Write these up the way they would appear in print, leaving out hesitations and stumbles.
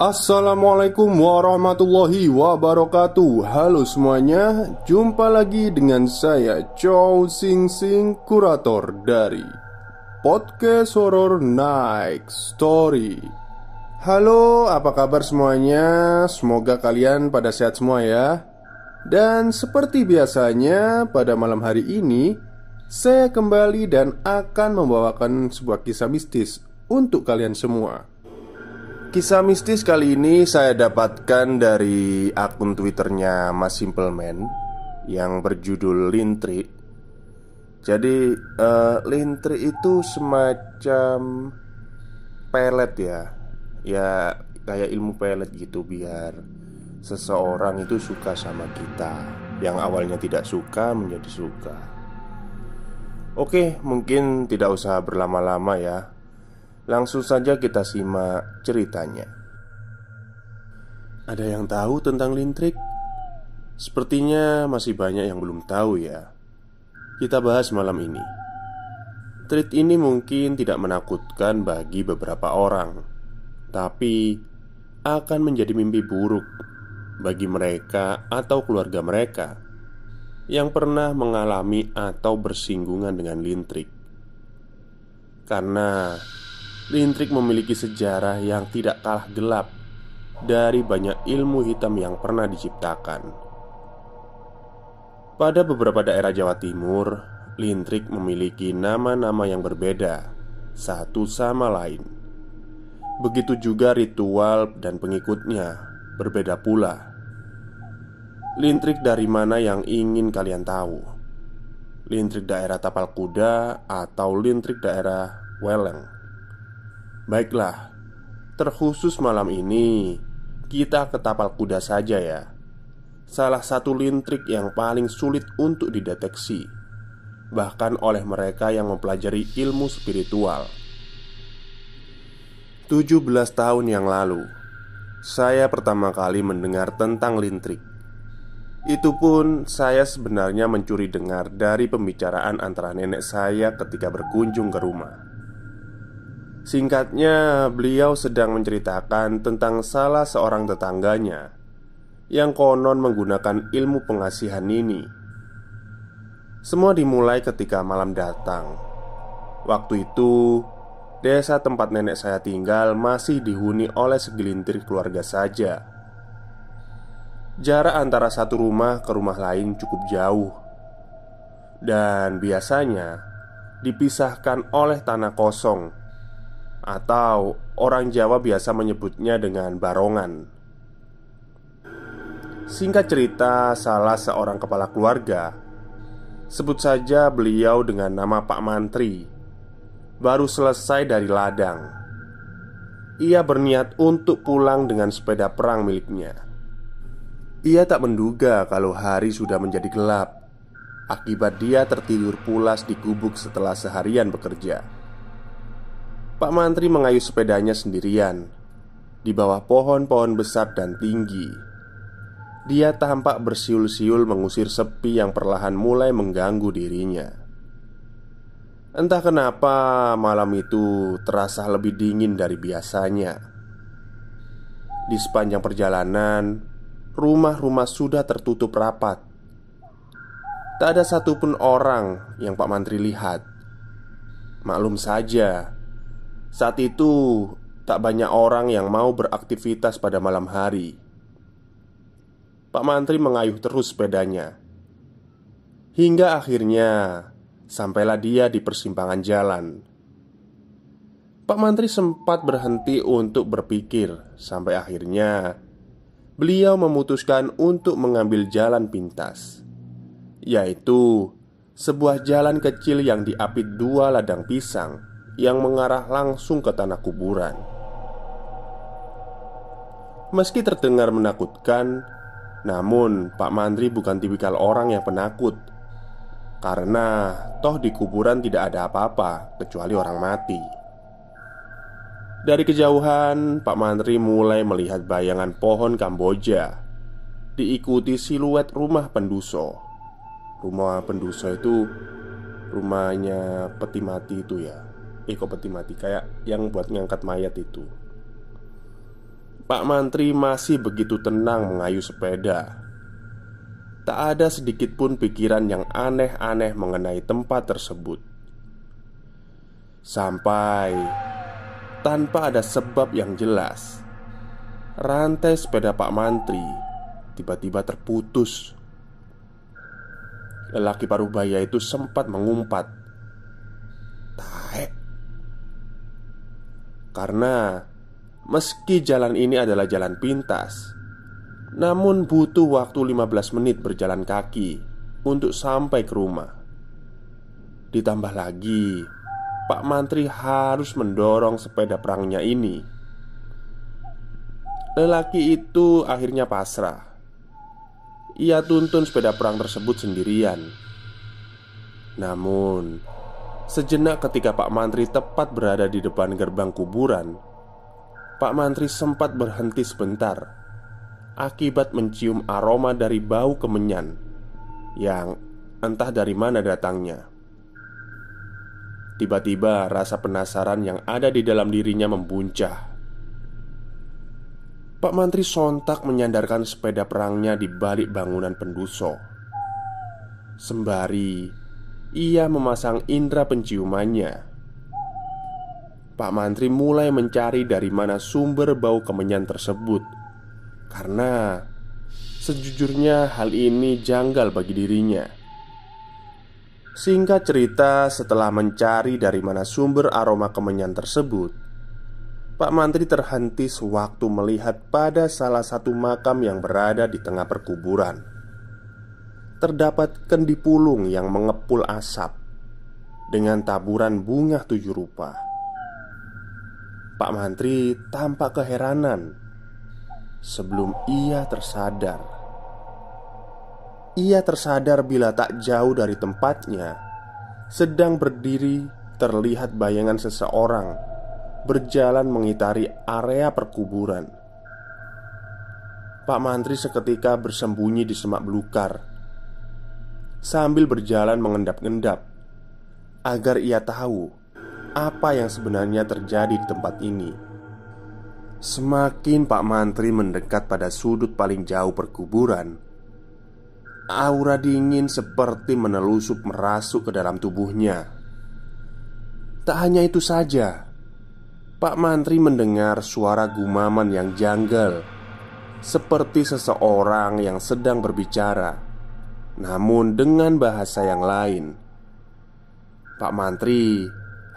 Assalamualaikum warahmatullahi wabarakatuh. Halo semuanya, jumpa lagi dengan saya Chow Sing Sing, kurator dari Podcast Horror Night Story. Halo, apa kabar semuanya? Semoga kalian pada sehat semua ya. Dan seperti biasanya, pada malam hari ini saya kembali dan akan membawakan sebuah kisah mistis untuk kalian semua. Kisah mistis kali ini saya dapatkan dari akun Twitternya Mas Simpleman yang berjudul Lintri. Jadi Lintri itu semacam pelet ya. Ya kayak ilmu pelet gitu, biar seseorang itu suka sama kita. Yang awalnya tidak suka menjadi suka. Oke, mungkin tidak usah berlama-lama ya. Langsung saja kita simak ceritanya. Ada yang tahu tentang Lintrik? Sepertinya masih banyak yang belum tahu ya. Kita bahas malam ini. Treat ini mungkin tidak menakutkan bagi beberapa orang, tapi akan menjadi mimpi buruk bagi mereka atau keluarga mereka yang pernah mengalami atau bersinggungan dengan Lintrik. Karena Lintrik memiliki sejarah yang tidak kalah gelap dari banyak ilmu hitam yang pernah diciptakan. Pada beberapa daerah Jawa Timur, Lintrik memiliki nama-nama yang berbeda satu sama lain. Begitu juga ritual dan pengikutnya berbeda pula. Lintrik dari mana yang ingin kalian tahu? Lintrik daerah Tapal Kuda atau Lintrik daerah Weleng? Baiklah, terkhusus malam ini kita ke Tapal Kuda saja ya. Salah satu lintrik yang paling sulit untuk dideteksi, bahkan oleh mereka yang mempelajari ilmu spiritual. 17 tahun yang lalu, saya pertama kali mendengar tentang lintrik. Itu pun saya sebenarnya mencuri dengar dari pembicaraan antara nenek saya ketika berkunjung ke rumah. Singkatnya, beliau sedang menceritakan tentang salah seorang tetangganya yang konon menggunakan ilmu pengasihan ini. Semua dimulai ketika malam datang. Waktu itu, desa tempat nenek saya tinggal masih dihuni oleh segelintir keluarga saja. Jarak antara satu rumah ke rumah lain cukup jauh, dan biasanya dipisahkan oleh tanah kosong, atau orang Jawa biasa menyebutnya dengan barongan. Singkat cerita, salah seorang kepala keluarga, sebut saja beliau dengan nama Pak Mantri, baru selesai dari ladang. Ia berniat untuk pulang dengan sepeda perang miliknya. Ia tak menduga kalau hari sudah menjadi gelap, akibat dia tertidur pulas di gubuk setelah seharian bekerja. Pak Mantri mengayuh sepedanya sendirian di bawah pohon-pohon besar dan tinggi. Dia tampak bersiul-siul mengusir sepi yang perlahan mulai mengganggu dirinya. Entah kenapa malam itu terasa lebih dingin dari biasanya. Di sepanjang perjalanan, rumah-rumah sudah tertutup rapat. Tak ada satupun orang yang Pak Mantri lihat. Maklum saja, saat itu tak banyak orang yang mau beraktivitas pada malam hari. Pak Mantri mengayuh terus sepedanya hingga akhirnya sampailah dia di persimpangan jalan. Pak Mantri sempat berhenti untuk berpikir, sampai akhirnya beliau memutuskan untuk mengambil jalan pintas, yaitu sebuah jalan kecil yang diapit dua ladang pisang yang mengarah langsung ke tanah kuburan. Meski terdengar menakutkan, namun Pak Mantri bukan tipikal orang yang penakut. Karena toh di kuburan tidak ada apa-apa kecuali orang mati. Dari kejauhan, Pak Mantri mulai melihat bayangan pohon Kamboja, diikuti siluet rumah penduso. Rumah penduso itu rumahnya peti mati itu ya. Kok peti mati? Kayak yang buat ngangkat mayat itu. Pak Mantri masih begitu tenang mengayuh sepeda. Tak ada sedikit pun pikiran yang aneh-aneh mengenai tempat tersebut. Sampai tanpa ada sebab yang jelas, rantai sepeda Pak Mantri tiba-tiba terputus. Lelaki paruh baya itu sempat mengumpat, "Taek." Karena meski jalan ini adalah jalan pintas, namun butuh waktu 15 menit berjalan kaki untuk sampai ke rumah. Ditambah lagi, Pak Mantri harus mendorong sepeda perangnya ini. Lelaki itu akhirnya pasrah. Ia tuntun sepeda perang tersebut sendirian. Namun, sejenak ketika Pak Mantri tepat berada di depan gerbang kuburan, Pak Mantri sempat berhenti sebentar akibat mencium aroma dari bau kemenyan yang entah dari mana datangnya. Tiba-tiba rasa penasaran yang ada di dalam dirinya membuncah. Pak Mantri sontak menyandarkan sepeda perangnya di balik bangunan pendoso. Sembari ia memasang indera penciumannya, Pak Mantri mulai mencari dari mana sumber bau kemenyan tersebut. Karena sejujurnya hal ini janggal bagi dirinya. Singkat cerita, setelah mencari dari mana sumber aroma kemenyan tersebut, Pak Mantri terhenti sewaktu melihat pada salah satu makam yang berada di tengah perkuburan. Terdapat kendi pulung yang mengepul asap dengan taburan bunga 7 rupa. Pak Mantri tampak keheranan sebelum ia tersadar. Ia tersadar bila tak jauh dari tempatnya sedang berdiri terlihat bayangan seseorang berjalan mengitari area perkuburan. Pak Mantri seketika bersembunyi di semak belukar sambil berjalan mengendap-endap agar ia tahu apa yang sebenarnya terjadi di tempat ini. Semakin Pak Mantri mendekat pada sudut paling jauh perkuburan, aura dingin seperti menelusup merasuk ke dalam tubuhnya. Tak hanya itu saja, Pak Mantri mendengar suara gumaman yang janggal, seperti seseorang yang sedang berbicara, namun dengan bahasa yang lain. Pak Mantri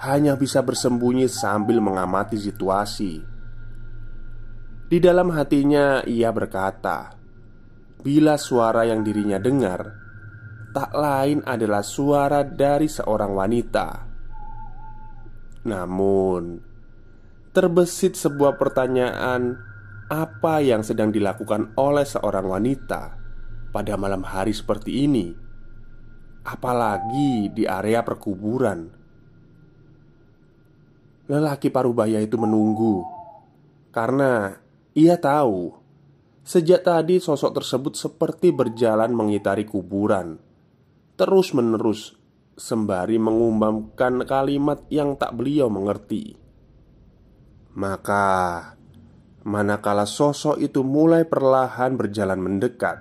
hanya bisa bersembunyi sambil mengamati situasi. Di dalam hatinya ia berkata, bila suara yang dirinya dengar tak lain adalah suara dari seorang wanita. Namun, terbesit sebuah pertanyaan, apa yang sedang dilakukan oleh seorang wanita pada malam hari seperti ini, apalagi di area perkuburan. Lelaki parubaya itu menunggu karena ia tahu sejak tadi sosok tersebut seperti berjalan mengitari kuburan terus-menerus, sembari mengumandangkan kalimat yang tak beliau mengerti. Maka, manakala sosok itu mulai perlahan berjalan mendekat,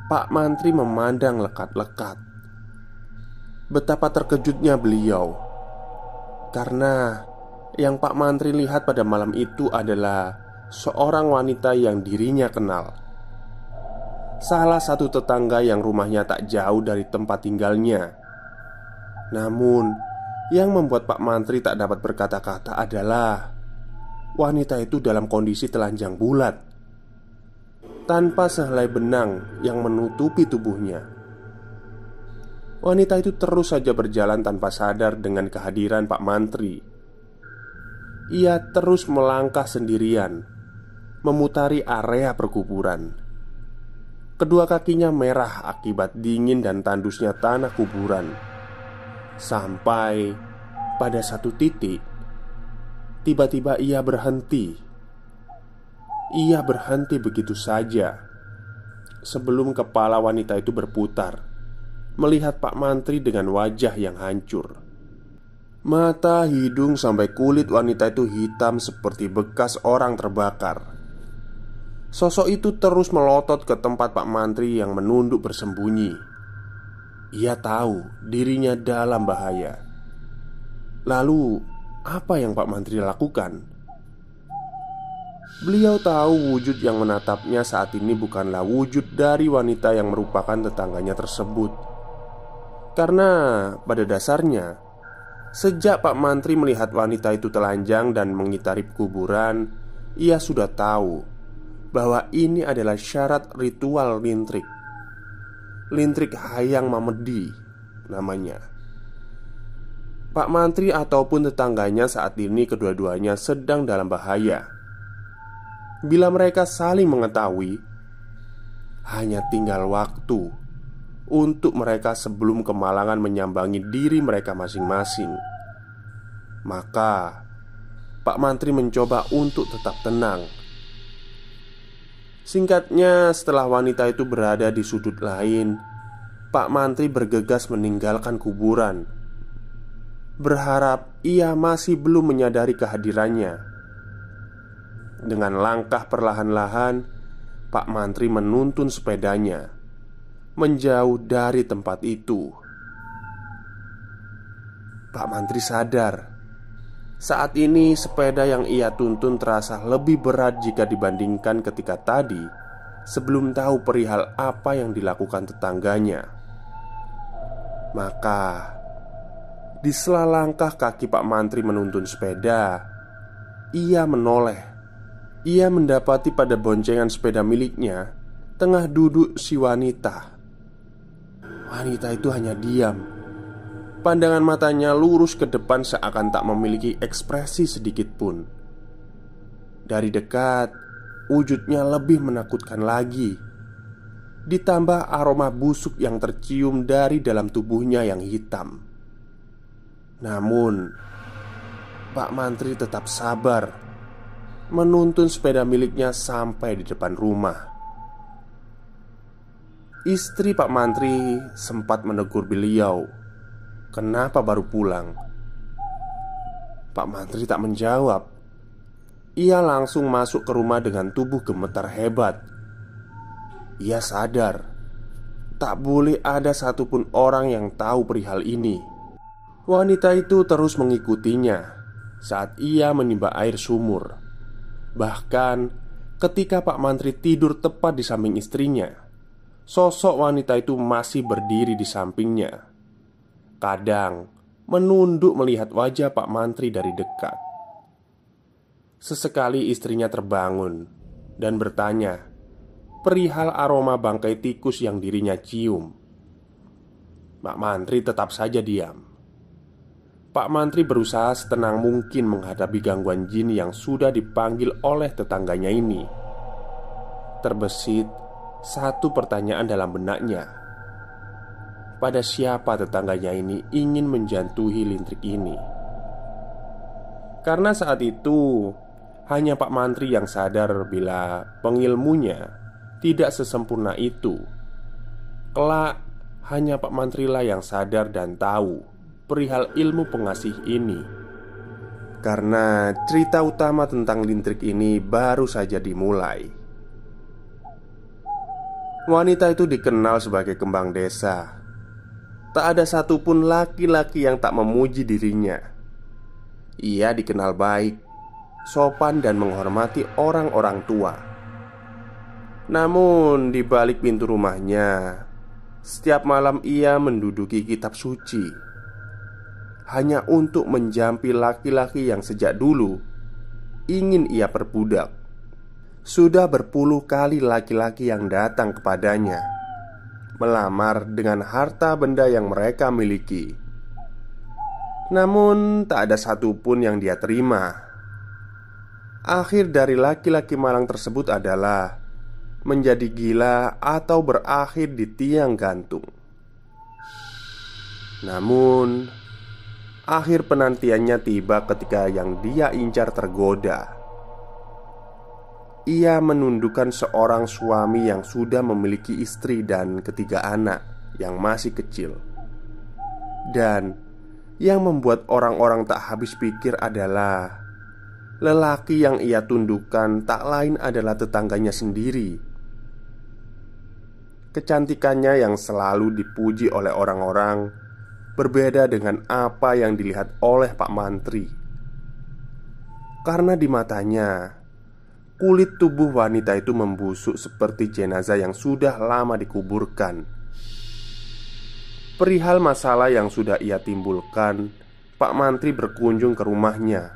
Pak Mantri memandang lekat-lekat. Betapa terkejutnya beliau, karena yang Pak Mantri lihat pada malam itu adalah seorang wanita yang dirinya kenal. Salah satu tetangga yang rumahnya tak jauh dari tempat tinggalnya. Namun, yang membuat Pak Mantri tak dapat berkata-kata adalah wanita itu dalam kondisi telanjang bulat, tanpa sehelai benang yang menutupi tubuhnya. Wanita itu terus saja berjalan tanpa sadar dengan kehadiran Pak Mantri. Ia terus melangkah sendirian, memutari area perkuburan. Kedua kakinya merah akibat dingin dan tandusnya tanah kuburan. Sampai pada satu titik, tiba-tiba ia berhenti. Ia berhenti begitu saja sebelum kepala wanita itu berputar, melihat Pak Mantri dengan wajah yang hancur. Mata, hidung, sampai kulit wanita itu hitam seperti bekas orang terbakar. sosok itu terus melotot ke tempat Pak Mantri yang menunduk bersembunyi. Ia tahu dirinya dalam bahaya. Lalu, apa yang Pak Mantri lakukan? Beliau tahu wujud yang menatapnya saat ini bukanlah wujud dari wanita yang merupakan tetangganya tersebut. Karena pada dasarnya, sejak Pak Mantri melihat wanita itu telanjang dan mengitari kuburan, ia sudah tahu bahwa ini adalah syarat ritual lintrik. Lintrik Hayang Mamedi namanya. Pak Mantri ataupun tetangganya saat ini kedua-duanya sedang dalam bahaya. Bila mereka saling mengetahui, hanya tinggal waktu untuk mereka sebelum kemalangan menyambangi diri mereka masing-masing. Maka Pak Mantri mencoba untuk tetap tenang. Singkatnya, setelah wanita itu berada di sudut lain, Pak Mantri bergegas meninggalkan kuburan, berharap ia masih belum menyadari kehadirannya. Dengan langkah perlahan-lahan, Pak Mantri menuntun sepedanya menjauh dari tempat itu. Pak Mantri sadar saat ini sepeda yang ia tuntun terasa lebih berat jika dibandingkan ketika tadi sebelum tahu perihal apa yang dilakukan tetangganya. Maka di sela langkah kaki Pak Mantri menuntun sepeda, ia menoleh. Ia mendapati pada boncengan sepeda miliknya tengah duduk si wanita. Wanita itu hanya diam. Pandangan matanya lurus ke depan seakan tak memiliki ekspresi sedikit pun. Dari dekat, wujudnya lebih menakutkan lagi. Ditambah aroma busuk yang tercium dari dalam tubuhnya yang hitam. Namun, Pak Mantri tetap sabar menuntun sepeda miliknya sampai di depan rumah. Istri Pak Mantri sempat menegur beliau, "Kenapa baru pulang?" Pak Mantri tak menjawab. Ia langsung masuk ke rumah dengan tubuh gemetar hebat. Ia sadar tak boleh ada satupun orang yang tahu perihal ini. Wanita itu terus mengikutinya saat ia menimba air sumur. Bahkan ketika Pak Mantri tidur tepat di samping istrinya, sosok wanita itu masih berdiri di sampingnya. Kadang menunduk melihat wajah Pak Mantri dari dekat. Sesekali istrinya terbangun dan bertanya perihal aroma bangkai tikus yang dirinya cium. Pak Mantri tetap saja diam. Pak Mantri berusaha setenang mungkin menghadapi gangguan jin yang sudah dipanggil oleh tetangganya ini. Terbesit satu pertanyaan dalam benaknya. Pada siapa tetangganya ini ingin menjantuhi lintrik ini? Karena saat itu hanya Pak Mantri yang sadar bila pengilmunya tidak sesempurna itu. Kelak hanya Pak Mantri lah yang sadar dan tahu perihal ilmu pengasih ini. Karena cerita utama tentang lintrik ini baru saja dimulai. Wanita itu dikenal sebagai kembang desa. Tak ada satupun laki-laki yang tak memuji dirinya. Ia dikenal baik, sopan dan menghormati orang-orang tua. Namun di balik pintu rumahnya, setiap malam ia menduduki kitab suci hanya untuk menjampi laki-laki yang sejak dulu ingin ia perbudak. Sudah berpuluh kali laki-laki yang datang kepadanya melamar dengan harta benda yang mereka miliki. Namun tak ada satupun yang dia terima. Akhir dari laki-laki malang tersebut adalah menjadi gila atau berakhir di tiang gantung. Namun akhir penantiannya tiba ketika yang dia incar tergoda. Ia menundukkan seorang suami yang sudah memiliki istri dan ketiga anak yang masih kecil. Dan yang membuat orang-orang tak habis pikir adalah lelaki yang ia tundukkan tak lain adalah tetangganya sendiri. Kecantikannya yang selalu dipuji oleh orang-orang berbeda dengan apa yang dilihat oleh Pak Mantri. Karena di matanya, kulit tubuh wanita itu membusuk seperti jenazah yang sudah lama dikuburkan. Perihal masalah yang sudah ia timbulkan, Pak Mantri berkunjung ke rumahnya.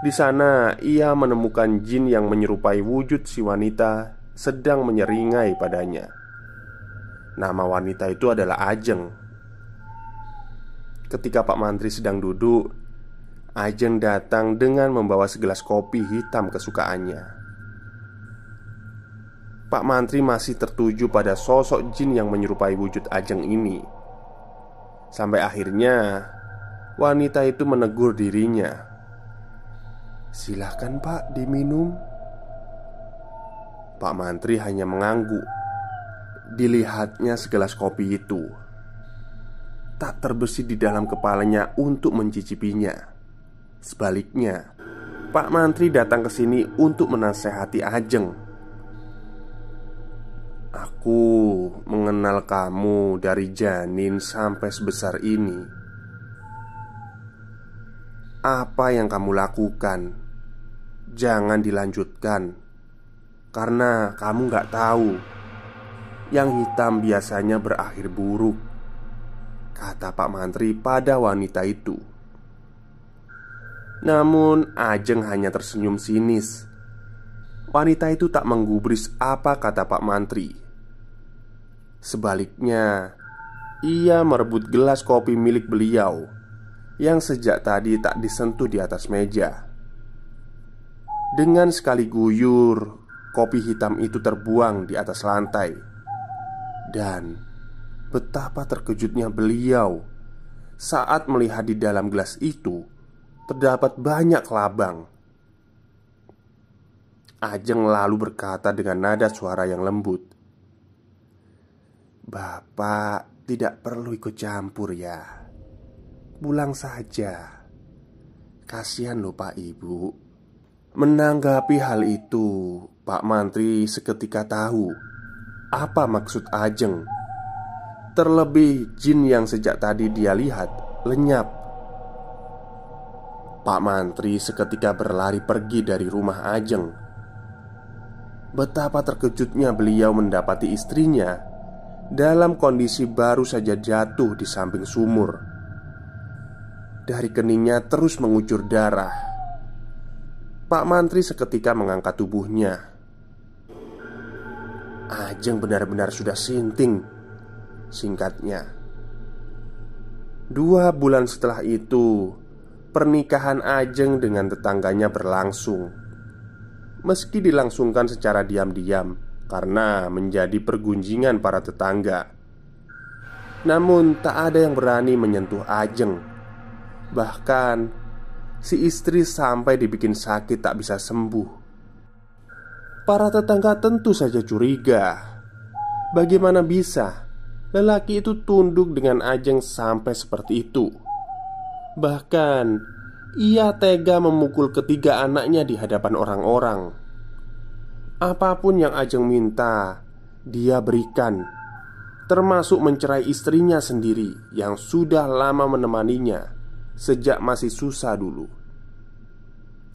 Di sana ia menemukan jin yang menyerupai wujud si wanita sedang menyeringai padanya. Nama wanita itu adalah Ajeng. Ketika Pak Mantri sedang duduk, Ajeng datang dengan membawa segelas kopi hitam kesukaannya. Pak Mantri masih tertuju pada sosok jin yang menyerupai wujud Ajeng ini. Sampai akhirnya wanita itu menegur dirinya. "Silakan Pak, diminum." Pak Mantri hanya mengangguk. Dilihatnya segelas kopi itu tak terbesit di dalam kepalanya untuk mencicipinya. Sebaliknya, Pak Mantri datang ke sini untuk menasehati Ajeng. "Aku mengenal kamu dari janin sampai sebesar ini. Apa yang kamu lakukan, jangan dilanjutkan. Karena kamu gak tahu, yang hitam biasanya berakhir buruk," kata Pak Mantri pada wanita itu. Namun Ajeng hanya tersenyum sinis. Wanita itu tak menggubris apa kata Pak Mantri. Sebaliknya, ia merebut gelas kopi milik beliau yang sejak tadi tak disentuh di atas meja. Dengan sekali guyur, kopi hitam itu terbuang di atas lantai. Dan betapa terkejutnya beliau saat melihat di dalam gelas itu terdapat banyak kelabang. Ajeng lalu berkata dengan nada suara yang lembut, "Bapak tidak perlu ikut campur ya. Pulang saja. Kasihan loh Pak Ibu." Menanggapi hal itu, Pak Mantri seketika tahu apa maksud Ajeng. Terlebih jin yang sejak tadi dia lihat lenyap. Pak Mantri seketika berlari pergi dari rumah Ajeng. Betapa terkejutnya beliau mendapati istrinya dalam kondisi baru saja jatuh di samping sumur. Dari keningnya terus mengucur darah. Pak Mantri seketika mengangkat tubuhnya. Ajeng benar-benar sudah sinting, singkatnya. 2 bulan setelah itu, pernikahan Ajeng dengan tetangganya berlangsung. Meski dilangsungkan secara diam-diam karena menjadi pergunjingan para tetangga, namun tak ada yang berani menyentuh Ajeng. Bahkan si istri sampai dibikin sakit tak bisa sembuh. Para tetangga tentu saja curiga. Bagaimana bisa lelaki itu tunduk dengan Ajeng sampai seperti itu? Bahkan ia tega memukul ketiga anaknya di hadapan orang-orang. Apapun yang Ajeng minta, dia berikan, termasuk mencerai istrinya sendiri yang sudah lama menemaninya sejak masih susah dulu.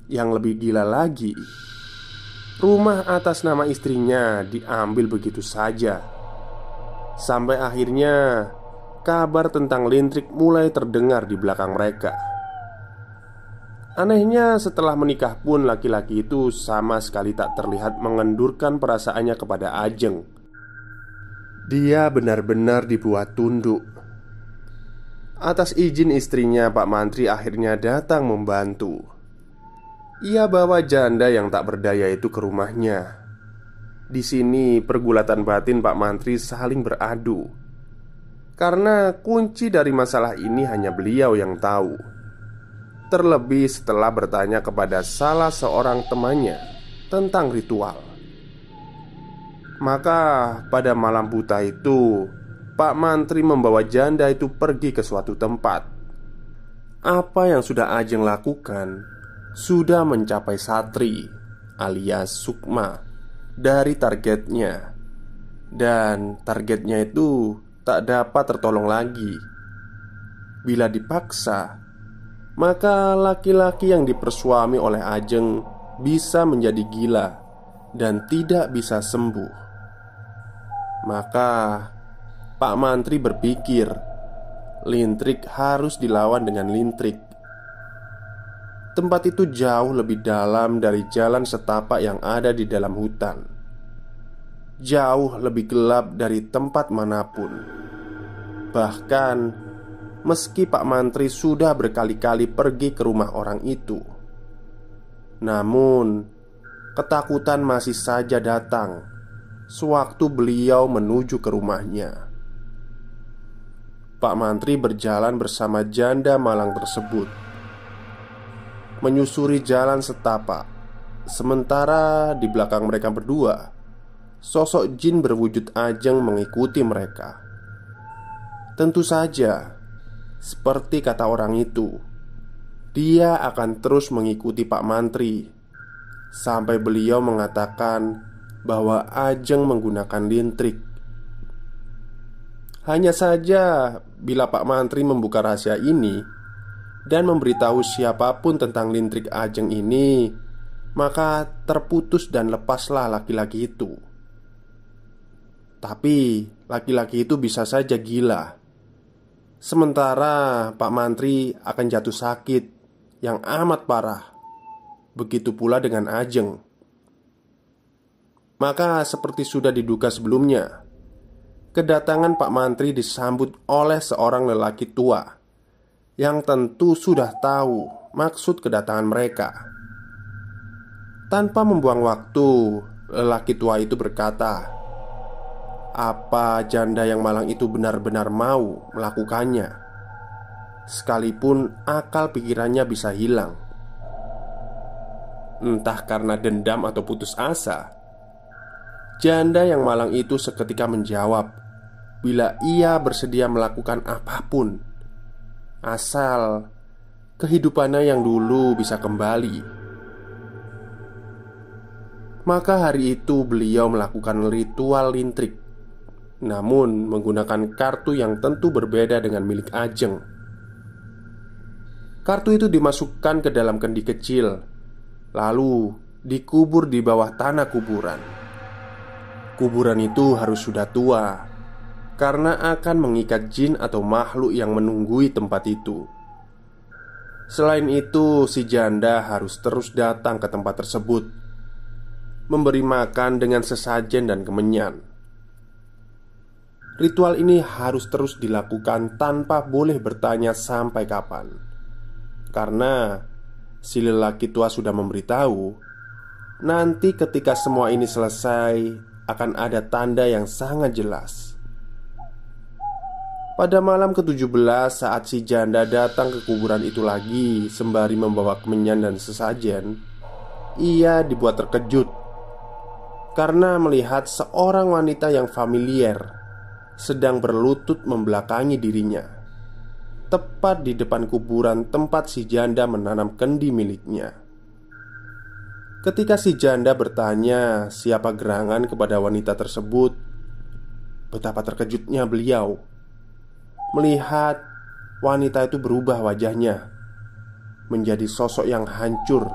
Yang lebih gila lagi, rumah atas nama istrinya diambil begitu saja. Sampai akhirnya kabar tentang lintrik mulai terdengar di belakang mereka. Anehnya, setelah menikah pun laki-laki itu sama sekali tak terlihat mengendurkan perasaannya kepada Ajeng. Dia benar-benar dibuat tunduk. Atas izin istrinya, Pak Mantri akhirnya datang membantu. Ia bawa janda yang tak berdaya itu ke rumahnya. Di sini pergulatan batin Pak Mantri saling beradu. Karena kunci dari masalah ini hanya beliau yang tahu. Terlebih setelah bertanya kepada salah seorang temannya tentang ritual. Maka pada malam buta itu, Pak Mantri membawa janda itu pergi ke suatu tempat. Apa yang sudah Ajeng lakukan sudah mencapai Satri alias Sukma dari targetnya. Dan targetnya itu tak dapat tertolong lagi. Bila dipaksa, maka laki-laki yang dipersuami oleh Ajeng bisa menjadi gila dan tidak bisa sembuh. Maka Pak Mantri berpikir lintrik harus dilawan dengan lintrik. Tempat itu jauh lebih dalam dari jalan setapak yang ada di dalam hutan. Jauh lebih gelap dari tempat manapun. Bahkan meski Pak Mantri sudah berkali-kali pergi ke rumah orang itu, namun ketakutan masih saja datang sewaktu beliau menuju ke rumahnya. Pak Mantri berjalan bersama janda malang tersebut, menyusuri jalan setapak. Sementara di belakang mereka berdua, sosok jin berwujud Ajeng mengikuti mereka. Tentu saja, seperti kata orang itu, dia akan terus mengikuti Pak Mantri sampai beliau mengatakan bahwa Ajeng menggunakan lintrik. Hanya saja, bila Pak Mantri membuka rahasia ini dan memberitahu siapapun tentang lintrik Ajeng ini, maka terputus dan lepaslah laki-laki itu. Tapi laki-laki itu bisa saja gila, sementara Pak Mantri akan jatuh sakit yang amat parah. Begitu pula dengan Ajeng. Maka seperti sudah diduga sebelumnya, kedatangan Pak Mantri disambut oleh seorang lelaki tua yang tentu sudah tahu maksud kedatangan mereka. Tanpa membuang waktu, lelaki tua itu berkata, apa janda yang malang itu benar-benar mau melakukannya, sekalipun akal pikirannya bisa hilang. Entah karena dendam atau putus asa, janda yang malang itu seketika menjawab bila ia bersedia melakukan apapun, asal kehidupannya yang dulu bisa kembali. Maka hari itu beliau melakukan ritual lintrik, namun menggunakan kartu yang tentu berbeda dengan milik Ajeng. Kartu itu dimasukkan ke dalam kendi kecil, lalu dikubur di bawah tanah kuburan. Kuburan itu harus sudah tua, karena akan mengikat jin atau makhluk yang menunggui tempat itu. Selain itu, si janda harus terus datang ke tempat tersebut, memberi makan dengan sesajen dan kemenyan. Ritual ini harus terus dilakukan tanpa boleh bertanya sampai kapan, karena si lelaki tua sudah memberitahu, nanti ketika semua ini selesai akan ada tanda yang sangat jelas. Pada malam ke-17 saat si janda datang ke kuburan itu lagi sembari membawa kemenyan dan sesajen, ia dibuat terkejut karena melihat seorang wanita yang familiar sedang berlutut membelakangi dirinya, tepat di depan kuburan tempat si janda menanam kendi miliknya. Ketika si janda bertanya siapa gerangan kepada wanita tersebut, betapa terkejutnya beliau melihat wanita itu berubah wajahnya menjadi sosok yang hancur.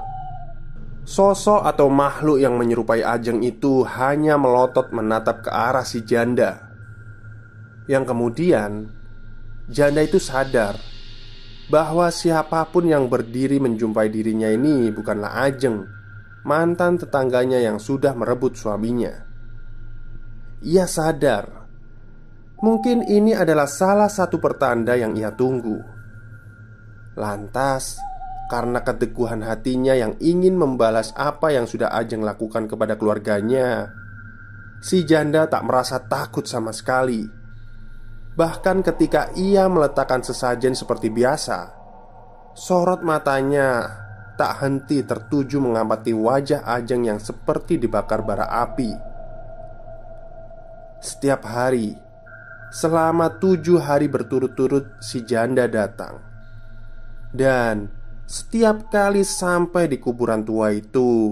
Sosok atau makhluk yang menyerupai Ajeng itu hanya melotot menatap ke arah si janda. Yang kemudian janda itu sadar bahwa siapapun yang berdiri menjumpai dirinya ini bukanlah Ajeng, mantan tetangganya yang sudah merebut suaminya. Ia sadar mungkin ini adalah salah satu pertanda yang ia tunggu. Lantas, karena keteguhan hatinya yang ingin membalas apa yang sudah Ajeng lakukan kepada keluarganya, si janda tak merasa takut sama sekali. Bahkan ketika ia meletakkan sesajen seperti biasa, sorot matanya tak henti tertuju mengamati wajah Ajeng yang seperti dibakar bara api. Setiap hari, selama 7 hari berturut-turut si janda datang. Dan Setiap kali sampai di kuburan tua itu,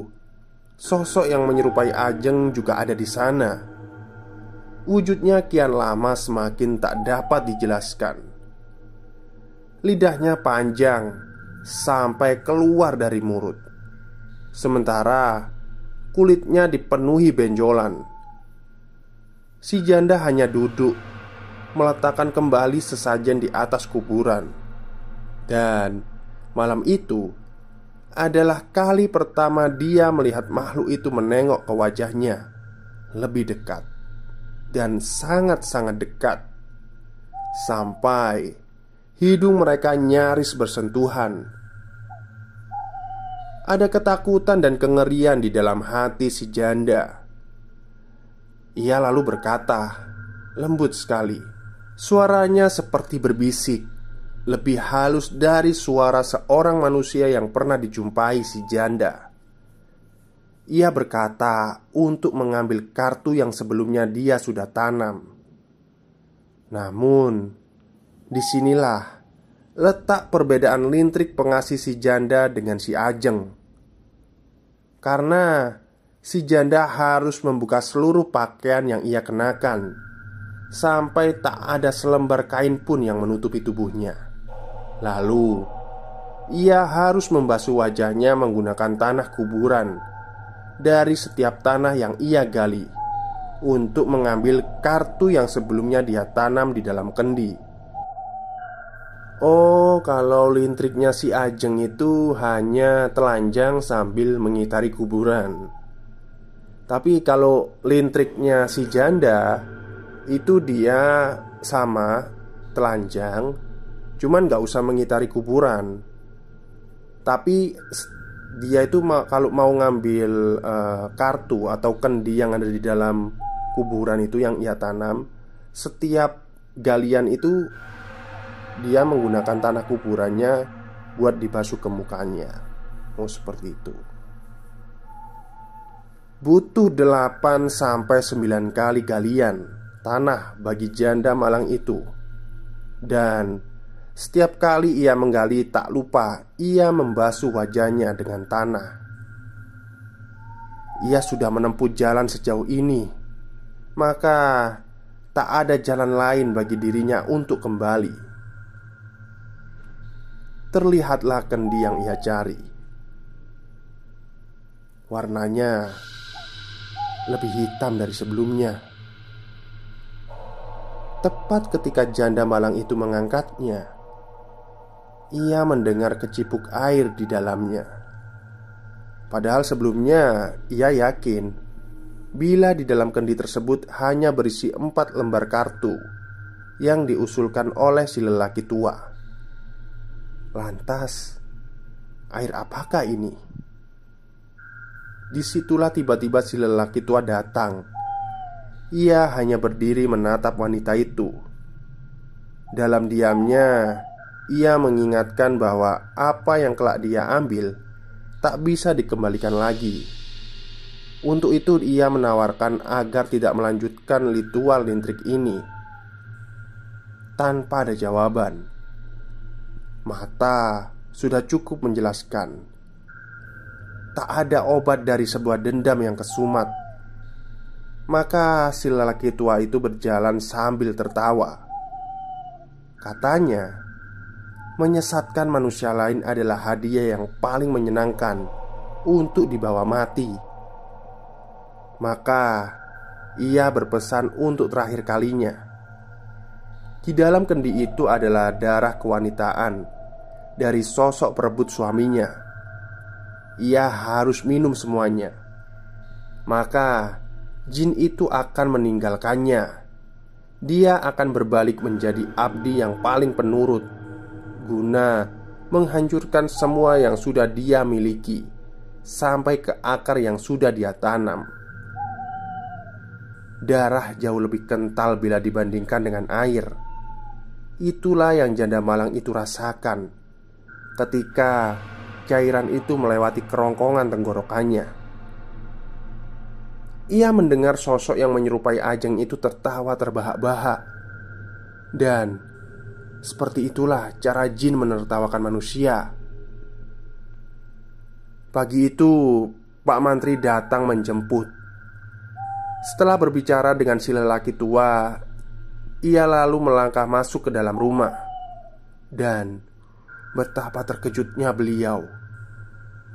sosok yang menyerupai Ajeng juga ada di sana. Wujudnya kian lama semakin tak dapat dijelaskan. Lidahnya panjang sampai keluar dari mulut, sementara kulitnya dipenuhi benjolan. Si janda hanya duduk, meletakkan kembali sesajen di atas kuburan. Dan malam itu adalah kali pertama dia melihat makhluk itu menengok ke wajahnya lebih dekat, dan sangat-sangat dekat, sampai hidung mereka nyaris bersentuhan. Ada ketakutan dan kengerian di dalam hati si janda. Ia lalu berkata, lembut sekali, suaranya seperti berbisik, lebih halus dari suara seorang manusia yang pernah dijumpai si janda. Ia berkata untuk mengambil kartu yang sebelumnya dia sudah tanam. Namun, disinilah letak perbedaan lintrik pengasih si janda dengan si Ajeng. Karena si janda harus membuka seluruh pakaian yang ia kenakan, sampai tak ada selembar kain pun yang menutupi tubuhnya. Lalu ia harus membasuh wajahnya menggunakan tanah kuburan dari setiap tanah yang ia gali, untuk mengambil kartu yang sebelumnya dia tanam di dalam kendi. Oh, kalau lintriknya si Ajeng itu hanya telanjang sambil mengitari kuburan. Tapi kalau lintriknya si janda itu dia sama telanjang, cuman gak usah mengitari kuburan. Tapi dia itu kalau mau ngambil kartu atau kendi yang ada di dalam kuburan itu yang ia tanam, setiap galian itu dia menggunakan tanah kuburannya buat dibasuh ke mukanya. Oh, seperti itu. Butuh 8 sampai 9 kali galian tanah bagi janda malang itu. Dan setiap kali ia menggali, tak lupa ia membasuh wajahnya dengan tanah. Ia sudah menempuh jalan sejauh ini, maka tak ada jalan lain bagi dirinya untuk kembali. Terlihatlah kendi yang ia cari. Warnanya lebih hitam dari sebelumnya. Tepat ketika janda malang itu mengangkatnya, ia mendengar kecipuk air di dalamnya. Padahal sebelumnya ia yakin bila di dalam kendi tersebut hanya berisi 4 lembar kartu yang diusulkan oleh si lelaki tua. Lantas, air apakah ini? Disitulah tiba-tiba si lelaki tua datang. Ia hanya berdiri menatap wanita itu. Dalam diamnya, ia mengingatkan bahwa apa yang kelak dia ambil tak bisa dikembalikan lagi. Untuk itu ia menawarkan agar tidak melanjutkan ritual lintrik ini. Tanpa ada jawaban, mata sudah cukup menjelaskan. Tak ada obat dari sebuah dendam yang kesumat. Maka si lelaki tua itu berjalan sambil tertawa. Katanya, menyesatkan manusia lain adalah hadiah yang paling menyenangkan untuk dibawa mati. Maka ia berpesan untuk terakhir kalinya. Di dalam kendi itu adalah darah kewanitaan dari sosok perebut suaminya. Ia harus minum semuanya, maka jin itu akan meninggalkannya. Dia akan berbalik menjadi abdi yang paling penurut, guna menghancurkan semua yang sudah dia miliki, sampai ke akar yang sudah dia tanam. Darah jauh lebih kental bila dibandingkan dengan air. Itulah yang janda malang itu rasakan ketika cairan itu melewati kerongkongan tenggorokannya. Ia mendengar sosok yang menyerupai Ajeng itu tertawa terbahak-bahak. Dan seperti itulah cara jin menertawakan manusia. Pagi itu Pak Mantri datang menjemput. Setelah berbicara dengan si lelaki tua, ia lalu melangkah masuk ke dalam rumah. Dan betapa terkejutnya beliau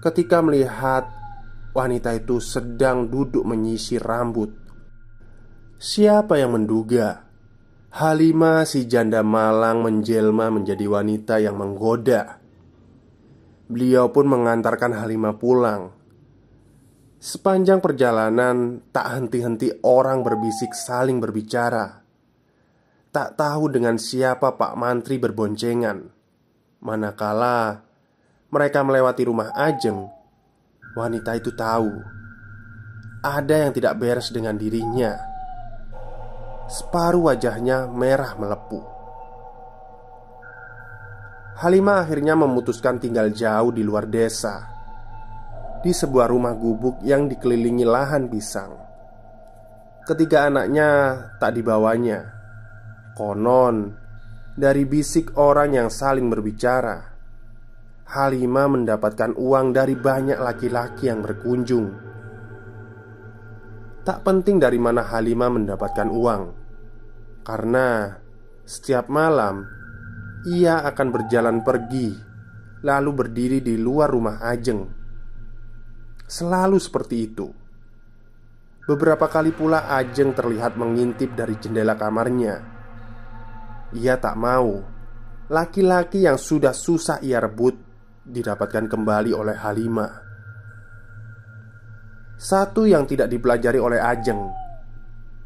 ketika melihat wanita itu sedang duduk menyisir rambut. Siapa yang menduga Halimah si janda malang menjelma menjadi wanita yang menggoda. Beliau pun mengantarkan Halimah pulang. Sepanjang perjalanan tak henti-henti orang berbisik saling berbicara. Tak tahu dengan siapa Pak Mantri berboncengan. Manakala mereka melewati rumah Ajeng, wanita itu tahu ada yang tidak beres dengan dirinya. Separuh wajahnya merah melepuh. Halimah akhirnya memutuskan tinggal jauh di luar desa, di sebuah rumah gubuk yang dikelilingi lahan pisang. Ketiga anaknya tak dibawanya. Konon, dari bisik orang yang saling berbicara, Halimah mendapatkan uang dari banyak laki-laki yang berkunjung. Tak penting dari mana Halimah mendapatkan uang, karena setiap malam ia akan berjalan pergi, lalu berdiri di luar rumah Ajeng. Selalu seperti itu. Beberapa kali pula Ajeng terlihat mengintip dari jendela kamarnya. Ia tak mau laki-laki yang sudah susah ia rebut didapatkan kembali oleh Halimah. Satu yang tidak dipelajari oleh Ajeng,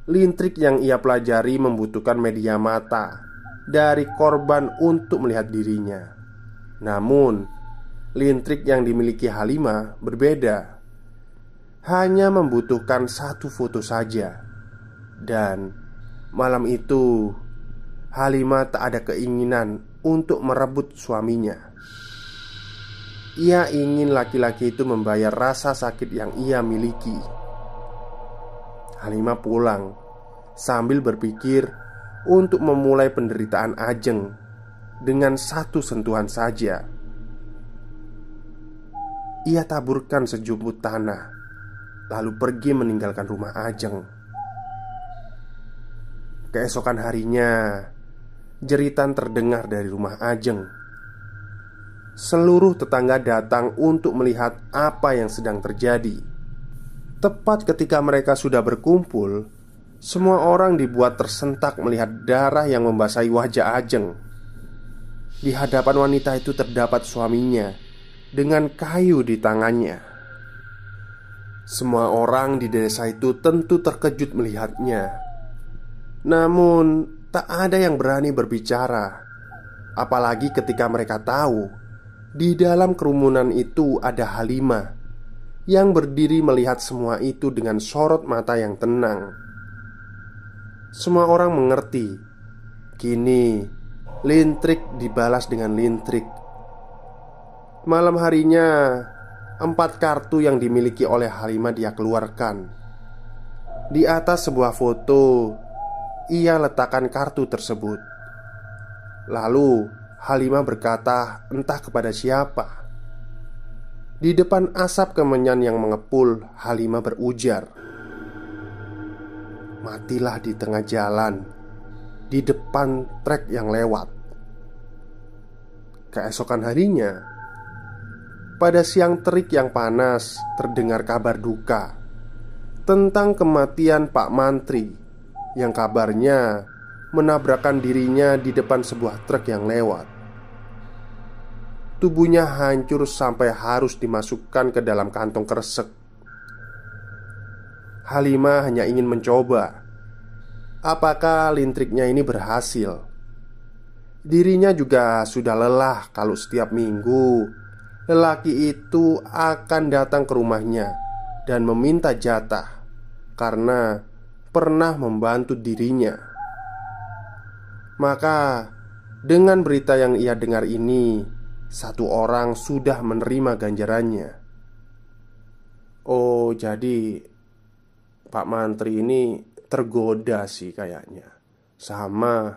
lintrik yang ia pelajari membutuhkan media mata dari korban untuk melihat dirinya. Namun, lintrik yang dimiliki Halimah berbeda. Hanya membutuhkan satu foto saja. Dan malam itu Halimah tak ada keinginan untuk merebut suaminya. Ia ingin laki-laki itu membayar rasa sakit yang ia miliki. Halimah pulang sambil berpikir untuk memulai penderitaan Ajeng dengan satu sentuhan saja. Ia taburkan sejumput tanah, lalu pergi meninggalkan rumah Ajeng. Keesokan harinya, jeritan terdengar dari rumah Ajeng. Seluruh tetangga datang untuk melihat apa yang sedang terjadi. Tepat ketika mereka sudah berkumpul, semua orang dibuat tersentak melihat darah yang membasahi wajah Ajeng. Di hadapan wanita itu terdapat suaminya dengan kayu di tangannya. Semua orang di desa itu tentu terkejut melihatnya. Namun tak ada yang berani berbicara. Apalagi ketika mereka tahu di dalam kerumunan itu ada Halimah yang berdiri melihat semua itu dengan sorot mata yang tenang. Semua orang mengerti. Kini lintrik dibalas dengan lintrik. Malam harinya 4 kartu yang dimiliki oleh Halimah dia keluarkan. Di atas sebuah foto ia letakkan kartu tersebut. Lalu Halimah berkata entah kepada siapa. Di depan asap kemenyan yang mengepul, Halimah berujar, "Matilah di tengah jalan, di depan trek yang lewat." Keesokan harinya, pada siang terik yang panas, terdengar kabar duka tentang kematian Pak Mantri yang kabarnya menabrakkan dirinya di depan sebuah truk yang lewat. Tubuhnya hancur sampai harus dimasukkan ke dalam kantong kresek. Halimah hanya ingin mencoba apakah lintriknya ini berhasil. Dirinya juga sudah lelah kalau setiap minggu lelaki itu akan datang ke rumahnya dan meminta jatah karena pernah membantu dirinya. Maka dengan berita yang ia dengar ini, satu orang sudah menerima ganjarannya. Oh, jadi Pak Mantri ini tergoda sih kayaknya sama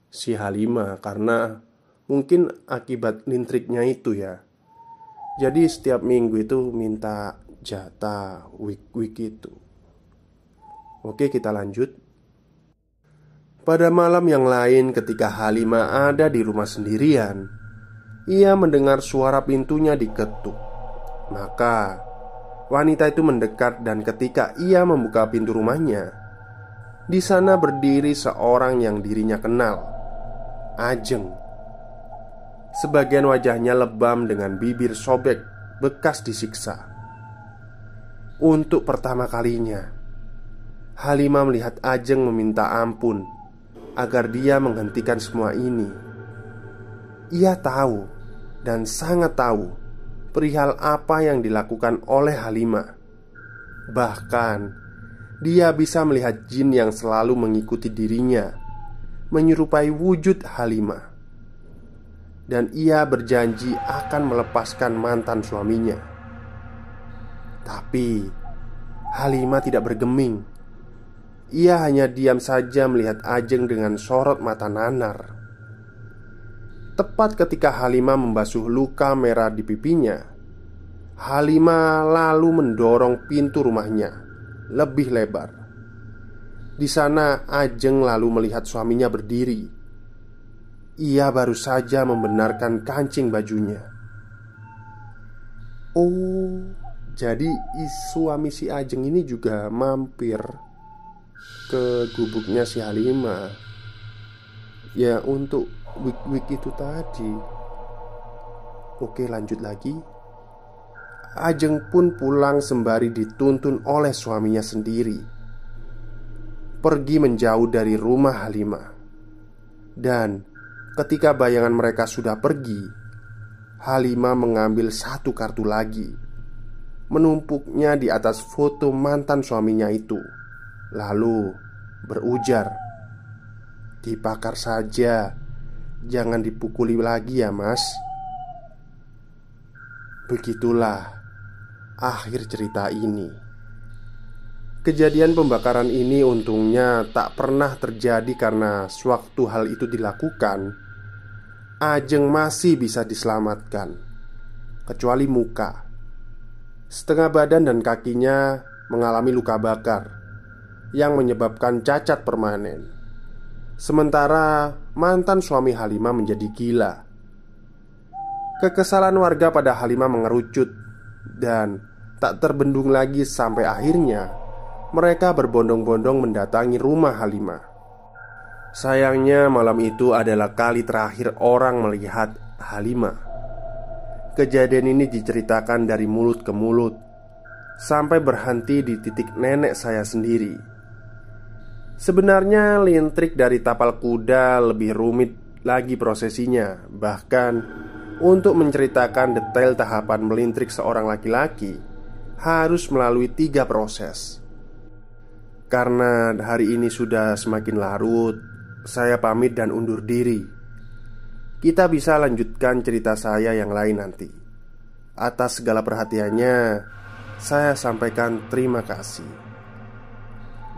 si Halimah karena mungkin akibat lintriknya itu ya. Jadi setiap minggu itu minta jatah week itu. Oke, kita lanjut. Pada malam yang lain ketika Halimah ada di rumah sendirian, ia mendengar suara pintunya diketuk. Maka wanita itu mendekat dan ketika ia membuka pintu rumahnya, di sana berdiri seorang yang dirinya kenal, Ajeng. Sebagian wajahnya lebam dengan bibir sobek bekas disiksa. Untuk pertama kalinya, Halimah melihat Ajeng meminta ampun agar dia menghentikan semua ini. Ia tahu dan sangat tahu perihal apa yang dilakukan oleh Halimah. Bahkan dia bisa melihat jin yang selalu mengikuti dirinya menyerupai wujud Halimah. Dan ia berjanji akan melepaskan mantan suaminya. Tapi Halimah tidak bergeming. Ia hanya diam saja melihat Ajeng dengan sorot mata nanar. Tepat ketika Halimah membasuh luka merah di pipinya, Halimah lalu mendorong pintu rumahnya lebih lebar. Di sana Ajeng lalu melihat suaminya berdiri. Ia baru saja membenarkan kancing bajunya. Oh, jadi suami si Ajeng ini juga mampir ke gubuknya si Halimah. Ya, untuk week itu tadi. Oke, lanjut lagi. Ajeng pun pulang sembari dituntun oleh suaminya sendiri, pergi menjauh dari rumah Halimah. Dan ketika bayangan mereka sudah pergi, Halimah mengambil satu kartu lagi, menumpuknya di atas foto mantan suaminya itu, lalu berujar, "Dibakar saja, jangan dipukuli lagi ya mas." Begitulah akhir cerita ini. Kejadian pembakaran ini untungnya tak pernah terjadi karena sewaktu hal itu dilakukan, Ajeng masih bisa diselamatkan, kecuali muka. Setengah badan dan kakinya mengalami luka bakar yang menyebabkan cacat permanen. Sementara mantan suami Halimah menjadi gila. Kekesalan warga pada Halimah mengerucut dan tak terbendung lagi sampai akhirnya mereka berbondong-bondong mendatangi rumah Halimah. Sayangnya malam itu adalah kali terakhir orang melihat Halimah. Kejadian ini diceritakan dari mulut ke mulut sampai berhenti di titik nenek saya sendiri. Sebenarnya lintrik dari tapal kuda lebih rumit lagi prosesinya. Bahkan untuk menceritakan detail tahapan melintrik seorang laki-laki harus melalui 3 proses. Karena hari ini sudah semakin larut, saya pamit dan undur diri. Kita bisa lanjutkan cerita saya yang lain nanti. Atas segala perhatiannya, saya sampaikan terima kasih.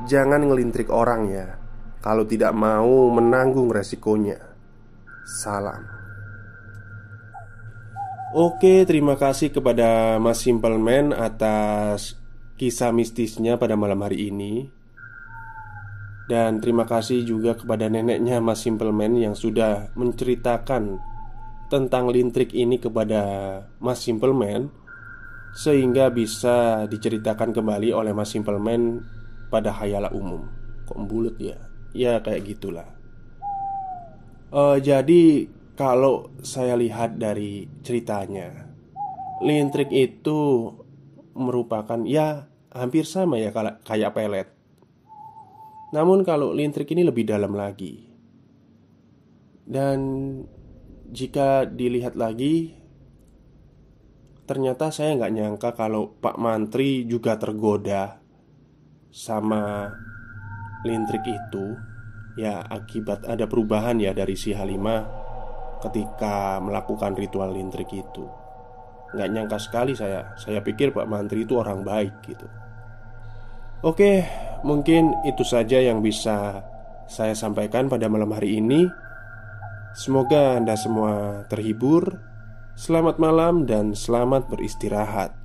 Jangan ngelintrik orang ya, kalau tidak mau menanggung resikonya. Salam. Oke, terima kasih kepada Mas Simple Man atas kisah mistisnya pada malam hari ini. Dan terima kasih juga kepada neneknya Mas Simple Man yang sudah menceritakan tentang lintrik ini kepada Mas Simple Man, sehingga bisa diceritakan kembali oleh Mas Simple Man pada khayala umum. Kok bulut ya? Ya kayak gitulah. Jadi kalau saya lihat dari ceritanya, lintrik itu merupakan ya hampir sama ya kayak pelet. Namun kalau lintrik ini lebih dalam lagi. Dan jika dilihat lagi, ternyata saya nggak nyangka kalau Pak Mantri juga tergoda sama lintrik itu. Ya akibat ada perubahan ya dari si Halimah ketika melakukan ritual lintrik itu. Nggak nyangka sekali saya pikir Pak Mantri itu orang baik gitu. Oke, mungkin itu saja yang bisa saya sampaikan pada malam hari ini. Semoga Anda semua terhibur Selamat malam dan selamat beristirahat.